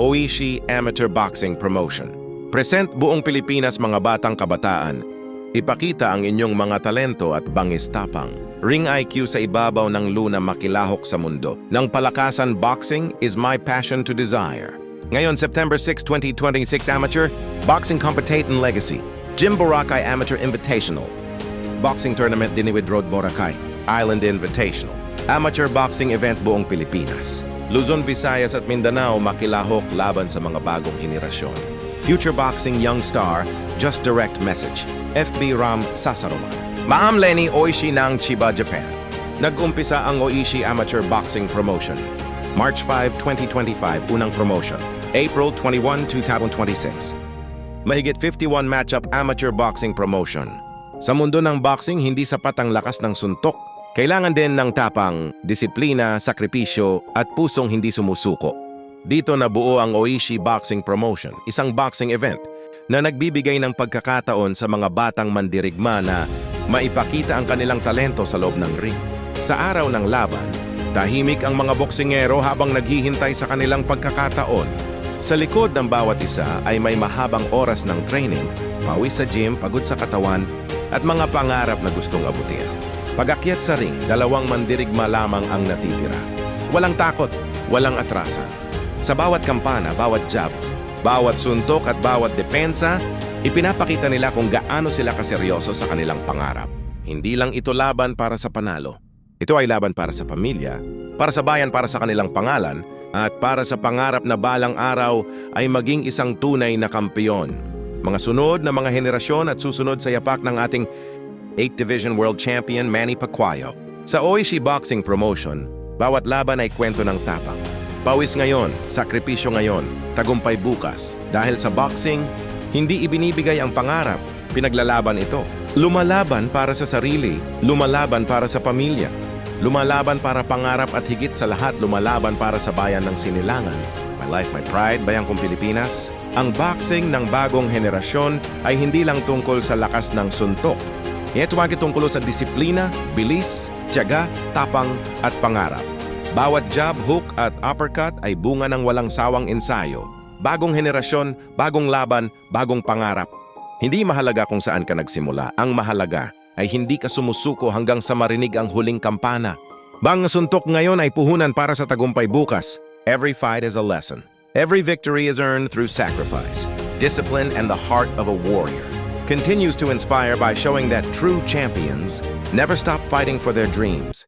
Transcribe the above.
Oishi Amateur Boxing Promotion. Present buong Pilipinas mga batang kabataan. Ipakita ang inyong mga talento at bangis-tapang. Ring IQ sa ibabaw ng luna makilahok sa mundo. Nang palakasan, boxing is my passion to desire. Ngayon, September 6, 2026 Amateur Boxing Competition Legacy. Jim Boracay Amateur Invitational. Boxing Tournament Diniwid Road, Boracay. Island Invitational. Amateur boxing event buong Pilipinas. Luzon, Visayas at Mindanao makilahok laban sa mga bagong henerasyon. Future Boxing Young Star, Just Direct Message. FB Ram Sasaroman. Ma'am Lenny Oishi ng Chiba, Japan. Nag-umpisa ang Oishi Amateur Boxing Promotion. March 5, 2025, unang promotion. April 21, 2026. Mahigit 51 matchup amateur boxing promotion. Sa mundo ng boxing, hindi sapat ang lakas ng suntok. Kailangan din ng tapang, disiplina, sakripisyo at pusong hindi sumusuko. Dito nabuo ang Oishi Boxing Promotion, isang boxing event na nagbibigay ng pagkakataon sa mga batang mandirigma na maipakita ang kanilang talento sa loob ng ring. Sa araw ng laban, tahimik ang mga boksingero habang naghihintay sa kanilang pagkakataon. Sa likod ng bawat isa ay may mahabang oras ng training, pawis sa gym, pagod sa katawan, at mga pangarap na gustong abutin. Pag-akyat sa ring, dalawang mandirigma lamang ang natitira. Walang takot, walang atrasan. Sa bawat kampana, bawat jab, bawat suntok at bawat depensa, ipinapakita nila kung gaano sila kaseryoso sa kanilang pangarap. Hindi lang ito laban para sa panalo. Ito ay laban para sa pamilya, para sa bayan, para sa kanilang pangalan, at para sa pangarap na balang araw ay maging isang tunay na kampeyon. Mga sunod na mga henerasyon at susunod sa yapak ng ating 8th Division World Champion Manny Pacquiao. Sa Oishi Boxing Promotion, bawat laban ay kwento ng tapang. Pawis ngayon, sakripisyo ngayon, tagumpay bukas. Dahil sa boxing, hindi ibinibigay ang pangarap, pinaglalaban ito. Lumalaban para sa sarili, lumalaban para sa pamilya, lumalaban para pangarap at higit sa lahat lumalaban para sa bayan ng sinilangan. My life, my pride, bayang kong Pilipinas. Ang boxing ng bagong henerasyon ay hindi lang tungkol sa lakas ng suntok. Ito ay tungkol sa disiplina, bilis, tiyaga, tapang at pangarap. Bawat jab, hook at uppercut ay bunga ng walang sawang ensayo. Bagong henerasyon, bagong laban, bagong pangarap. Hindi mahalaga kung saan ka nagsimula. Ang mahalaga ay hindi ka sumusuko hanggang sa marinig ang huling kampana. Bang suntok ngayon ay puhunan para sa tagumpay bukas. Every fight is a lesson. Every victory is earned through sacrifice, discipline, and the heart of a warrior. Continues to inspire by showing that true champions never stop fighting for their dreams.